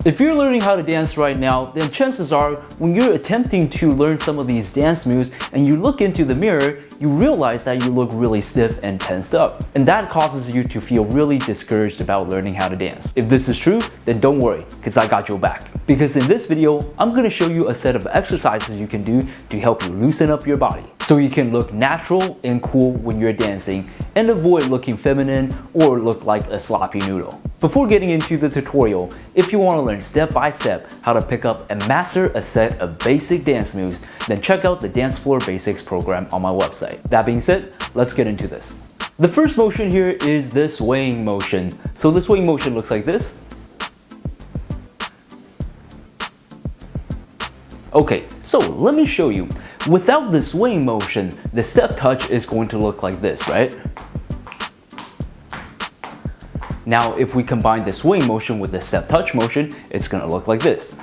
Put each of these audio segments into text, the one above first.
If you're learning how to dance right now, then chances are when you're attempting to learn some of these dance moves and you look into the mirror, you realize that you look really stiff and tensed up. And that causes you to feel really discouraged about learning how to dance. If this is true, then don't worry, because I got your back. Because in this video, I'm going to show you a set of exercises you can do to help you loosen up your body, so you can look natural and cool when you're dancing and avoid looking feminine or look like a sloppy noodle. Before getting into the tutorial, if you want to learn step by step how to pick up and master a set of basic dance moves, then check out the Dance Floor Basics program on my website. That being said, let's get into this. The first motion here is the swaying motion. So the swaying motion looks like this. Okay, so let me show you. Without the swaying motion, the step touch is going to look like this, right? Now, if we combine the swing motion with the step touch motion, it's gonna look like this.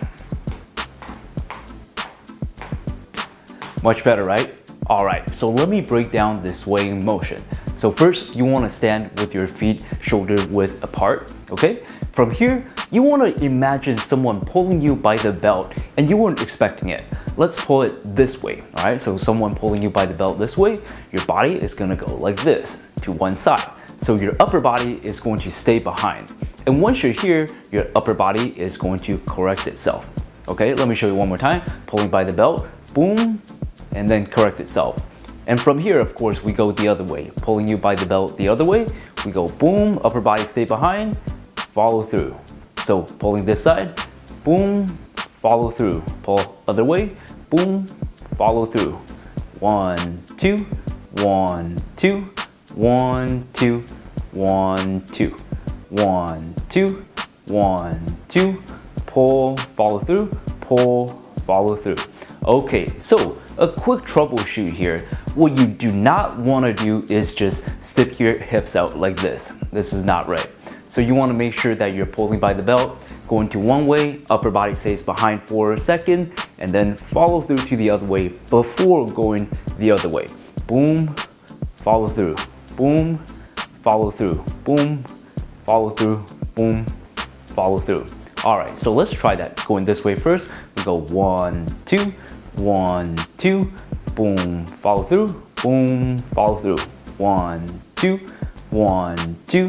Much better, right? All right, so let me break down the swaying motion. So first, you wanna stand with your feet shoulder width apart, okay? From here, you wanna imagine someone pulling you by the belt and you weren't expecting it. Let's pull it this way, all right? So someone pulling you by the belt this way, your body is gonna go like this, to one side. So your upper body is going to stay behind. And once you're here, your upper body is going to correct itself. Okay, let me show you one more time. Pulling by the belt, boom, and then correct itself. And from here, of course, we go the other way. Pulling you by the belt the other way, we go boom, upper body stay behind, follow through. So pulling this side, boom, follow through. Pull other way, boom, follow through. 1, 2, 1, 2, 1, 2, 1, 2, 1, 2, 1, 2, pull, follow through, pull, follow through. Okay, so a quick troubleshoot here. What you do not want to do is just stick your hips out like this. This is not right. So you want to make sure that you're pulling by the belt, going to one way, upper body stays behind for a second, and then follow through to the other way before going the other way. Boom, follow through. Boom, follow through, boom, follow through, boom, follow through. All right, so let's try that. Going this way first, we go 1, 2, 1, 2, boom, follow through, boom, follow through. 1, 2, 1, 2,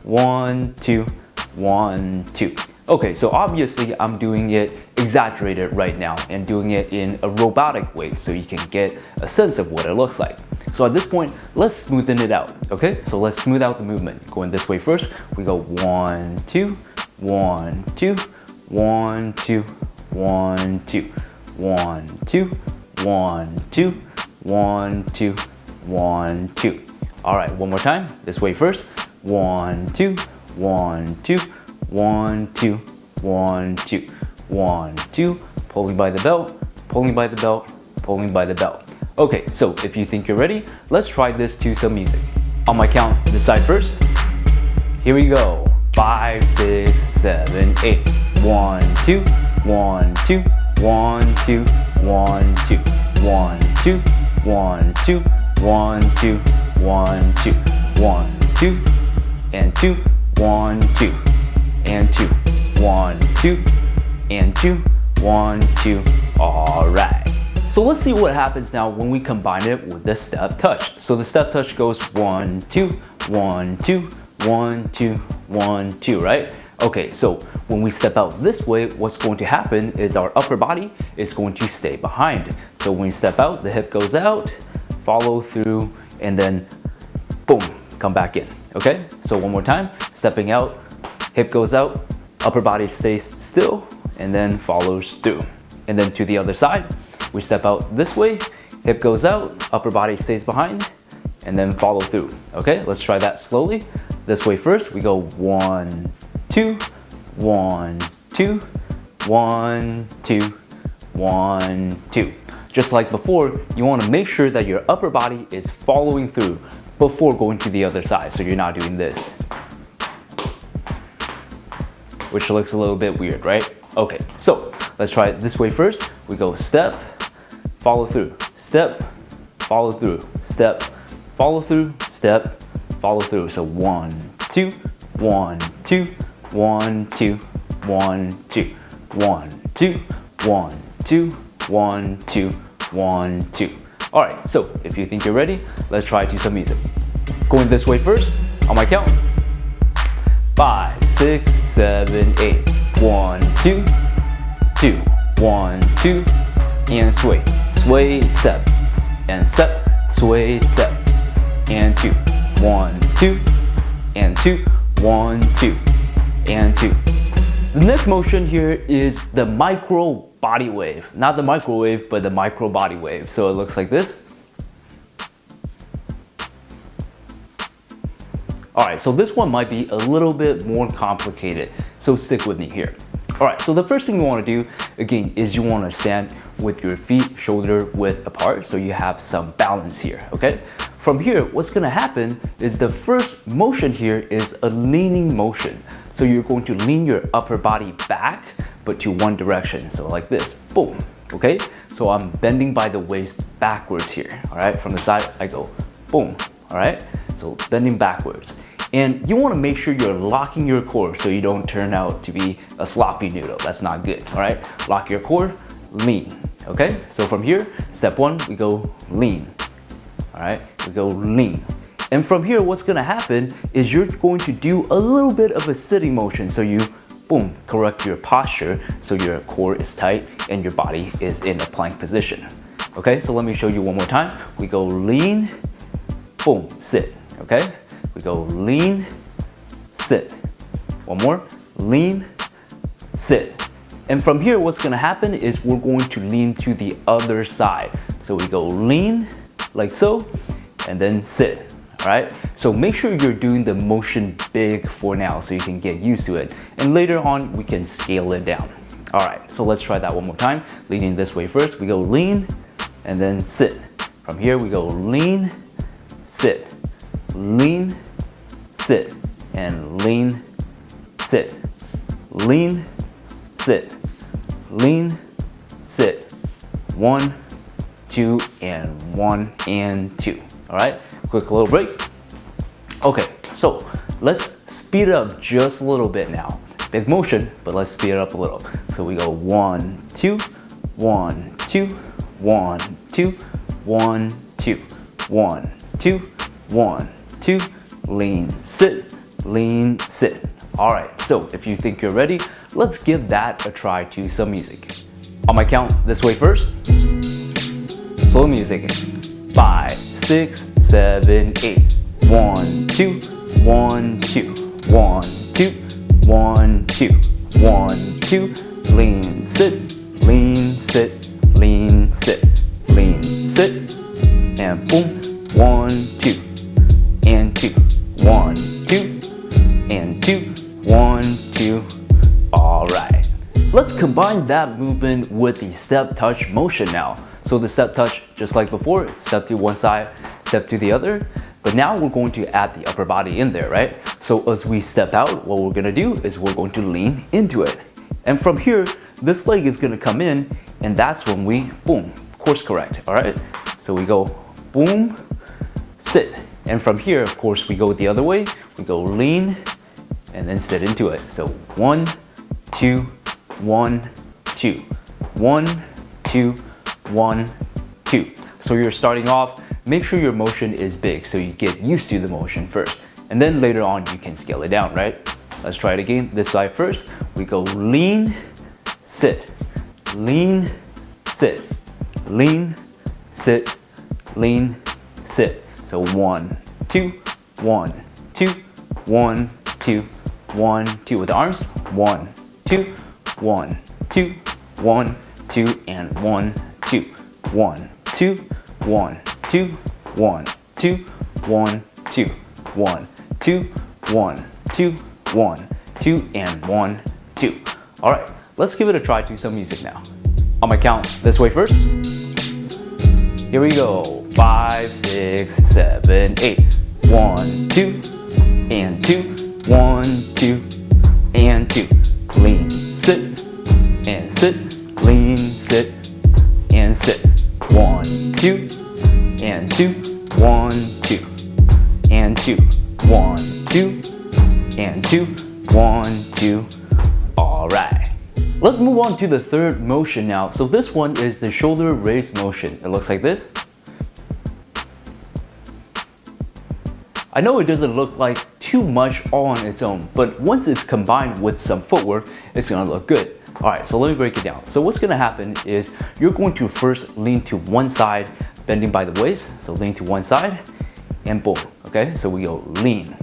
1, 2, 1, 2. Okay, so obviously I'm doing it exaggerated right now and doing it in a robotic way so you can get a sense of what it looks like. So at this point, let's smoothen it out, okay? So let's smooth out the movement. Going this way first, we go 1, 2, 1, 2, 1, 2, 1, 2, 1, 2, 1, 2, 1, 2, 1, 2. All right, one more time. This way first. 1, 2, 1, 2, 1, 2, 1, 2, 1, 2. Pulling by the belt, pulling by the belt, pulling by the belt. Okay, so if you think you're ready, let's try this to some music. On my count, this side first. Here we go. 5, 6, 7, 8. 1, 2, 1, 2, 1, 2, 1, 2, 1, 2, 1, 2, 1, 2, 1, 2, 1, 2, and 2, 1, 2, and 2, 1, 2, and 2, 1, 2. All right. So let's see what happens now when we combine it with the step touch. So the step touch goes 1, 2, 1, 2, 1, 2, 1, 2, right? Okay, so when we step out this way, what's going to happen is our upper body is going to stay behind. So when we step out, the hip goes out, follow through, and then boom, come back in, okay? So one more time, stepping out, hip goes out, upper body stays still, and then follows through. And then to the other side, we step out this way, hip goes out, upper body stays behind, and then follow through. Okay, let's try that slowly. This way first, we go 1, 2, 1, 2, 1, 2, 1, 2. Just like before, you want to make sure that your upper body is following through before going to the other side, so you're not doing this, which looks a little bit weird, right? Okay, so let's try it this way first. We go step, follow through, step, follow through, step, follow through, step, follow through. So 1, 2, 1, 2, 1, 2, 1, 2, 1, 2, 1, 2, 1, 2, 1, 2. All right, so if you think you're ready, let's try to some music. Going this way first, on my count. 5, 6, 7, 8. 1, 2, 2, 1, 2, and sway. Sway, step, and step, sway, step, and 2. 1, 2, and 2, 1, 2, and 2. The next motion here is the micro body wave. Not the microwave, but the micro body wave. So it looks like this. All right, so this one might be a little bit more complicated, so stick with me here. All right, so the first thing you want to do, again, is you want to stand with your feet shoulder width apart so you have some balance here, okay? From here, what's going to happen is the first motion here is a leaning motion. So you're going to lean your upper body back, but to one direction, so like this, boom, okay? So I'm bending by the waist backwards here, all right? From the side, I go boom, all right? So bending backwards. And you want to make sure you're locking your core so you don't turn out to be a sloppy noodle. That's not good, all right? Lock your core, lean, okay? So from here, step one, we go lean, all right? We go lean. And from here, what's gonna happen is you're going to do a little bit of a sitting motion. So you, boom, correct your posture so your core is tight and your body is in a plank position. Okay, so let me show you one more time. We go lean, boom, sit, okay? We go lean, sit. One more, lean, sit. And from here, what's gonna happen is we're going to lean to the other side. So we go lean, like so, and then sit, all right? So make sure you're doing the motion big for now so you can get used to it. And later on, we can scale it down. All right, so let's try that one more time. Leaning this way first, we go lean, and then sit. From here, we go lean, sit, lean, sit, and lean, sit, lean, sit, lean, sit. 1, 2, and 1, and 2. All right, quick little break. Okay, so let's speed it up just a little bit now. Big motion, but let's speed it up a little. So we go 1, 2, 1, 2, 1, 2, 1, 2, 1, 2, 1, 2, lean, sit, lean, sit. All right, so if you think you're ready, let's give that a try to some music. On my count, this way first. Slow music. 5, 6, 7, 8. 1, 2, 1, 2, 1, 2, 1, 2, 1, 2, lean, sit, lean, sit, lean, sit, lean, sit, and boom, 1, 2, and 2, 1, 2, and 2, 1, 2. All right. Let's combine that movement with the step touch motion now. So the step touch, just like before, step to one side, step to the other. But now we're going to add the upper body in there, right? So as we step out, what we're gonna do is we're going to lean into it. And from here, this leg is gonna come in, and that's when we, boom, course correct, all right? So we go boom, sit. And from here, of course, we go the other way. We go lean, and then sit into it. So 1, 2, 1, 2, 1, 2, 1, 2. So you're starting off, make sure your motion is big so you get used to the motion first. And then later on, you can scale it down, right? Let's try it again. This side first. We go lean, sit, lean, sit, lean, sit, lean, sit. So 1, 2, 1, 2, 1, 2, 1, 2 with the arms. 1, 2, 1, 2, 1, 2, and 1, 2, 1, 2, 1, 2, 1, 2, 1, 2, 1, 2, 1, 2, 1, 2, and 1, 2. All right, let's give it a try to some music now. On my count, this way first. Here we go. 5, 6, 7, 8. 1, 2, and 2, 1, 2, and 2. Lean, sit, and sit, lean, sit, and sit. 1, 2, and 2, 1, 2, and 2, 1, 2, and 2, 1, 2. All right. Let's move on to the third motion now. So this one is the shoulder raise motion. It looks like this. I know it doesn't look like too much all on its own, but once it's combined with some footwork, it's gonna look good. All right, so let me break it down. So what's gonna happen is you're going to first lean to one side, bending by the waist. So lean to one side and boom, okay? So we go lean,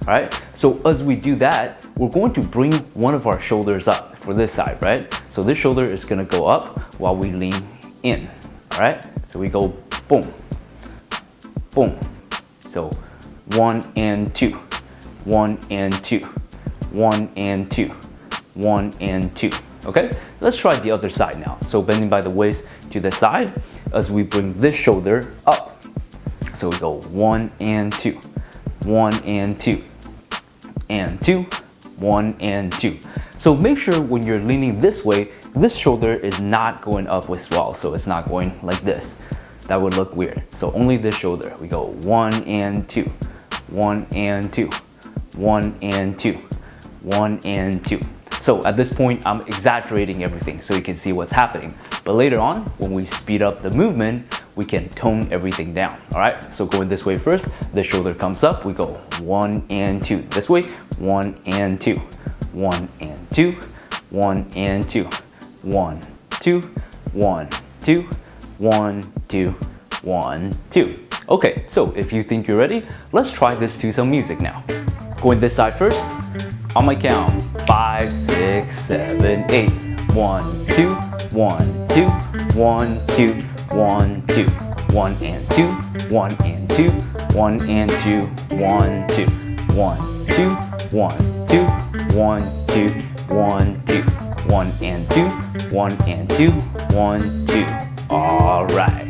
all right? So as we do that, we're going to bring one of our shoulders up for this side, right? So this shoulder is gonna go up while we lean in, all right? So we go boom, boom. So 1 and 2, 1 and 2, 1 and 2, 1 and 2. Okay, let's try the other side now. So bending by the waist to the side as we bring this shoulder up. So we go 1 and 2, 1 and 2, and 2, 1 and 2. So make sure when you're leaning this way, this shoulder is not going up as well. So it's not going like this. That would look weird. So only this shoulder. We go 1 and 2. 1 and 2, 1 and 2, 1 and 2. So at this point, I'm exaggerating everything so you can see what's happening. But later on, when we speed up the movement, we can tone everything down, all right? So going this way first, the shoulder comes up, we go 1 and 2. This way, 1 and 2, 1 and 2, 1 and 2, 1, 2, 1, 2, 1, 2, 1, 2. Okay, so if you think you're ready, let's try this to some music now. Going this side first. On my count, 5, 6, 7, 8. 1, 2, 1, 2, 1, 2, 1, 2. 1 and 2, 1 and 2, 1 and 2, 1, 2. 1, 2, 1, 2, 1, 2, 1, 2. 1 and 2, 1 and 2, 1, 2. All right.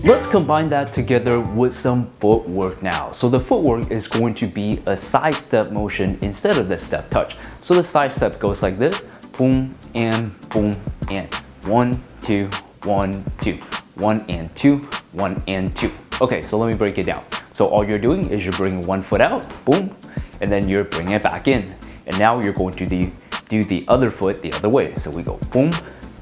Let's combine that together with some footwork now. So the footwork is going to be a side step motion instead of the step touch. So the side step goes like this, boom and 1, 2, 1, 2, 1 and 2, 1 and 2. Okay, so let me break it down. So all you're doing is you're bringing one foot out, boom, and then you're bringing it back in. And now you're going to do the other foot the other way. So we go boom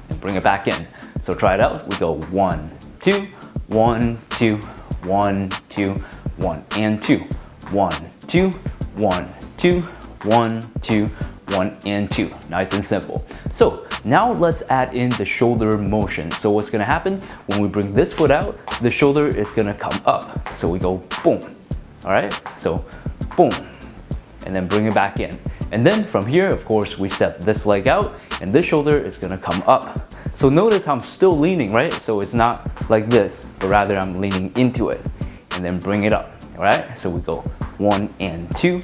and bring it back in. So try it out. We go 1, 2, 1, 2, 1, 2, 1 and 2, 1, 2, 1, 2, 1, 2, 1 and 2. Nice and simple. So now let's add in the shoulder motion. So what's gonna happen when we bring this foot out, the shoulder is gonna come up. So we go boom, all right? So boom, and then bring it back in. And then from here, of course, we step this leg out and this shoulder is gonna come up. So notice I'm still leaning, right? So it's not like this, but rather I'm leaning into it and then bring it up, all right? So we go 1 and 2,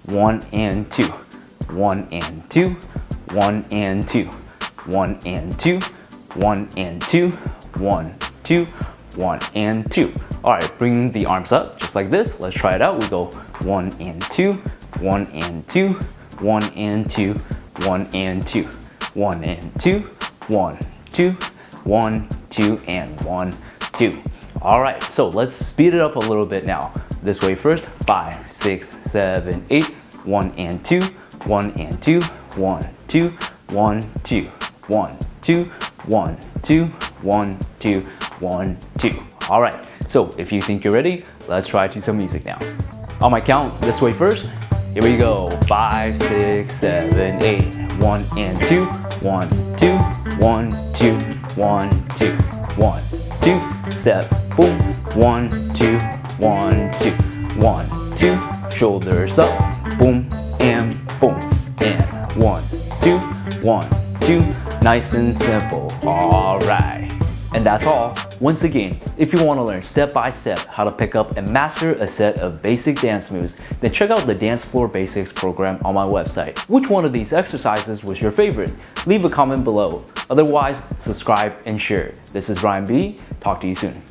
1 and 2, 1 and 2, 1 and 2, 1 and 2, 1 and 2, 1, 2, 1 and 2. All right, bring the arms up just like this. Let's try it out. We go 1 and 2, 1 and 2, 1 and 2, 1 and 2, 1 and 2, 1, 2, 1, 2, and 1, 2. All right, so let's speed it up a little bit now. This way first, 5, 6, 7, 8, 1 and 2, 1 and 2, 1, 2, 1, 2, 1, 2, 1, 2, 1, 2, 1, 2. All right, so if you think you're ready, let's try to some music now. On my count, this way first. Here we go. 5, 6, 7, 8. 1 and 2, 1, 2, 1, 2, 1, 2, 1, 2. Step, boom. 1, 2, 1, 2, 1, 2. Shoulders up, boom and boom. And 1, 2, 1, 2. Nice and simple. All right. And that's all. Once again, if you want to learn step by step how to pick up and master a set of basic dance moves, then check out the Dance Floor Basics program on my website. Which one of these exercises was your favorite? Leave a comment below. Otherwise, subscribe and share. This is Ryan B. Talk to you soon.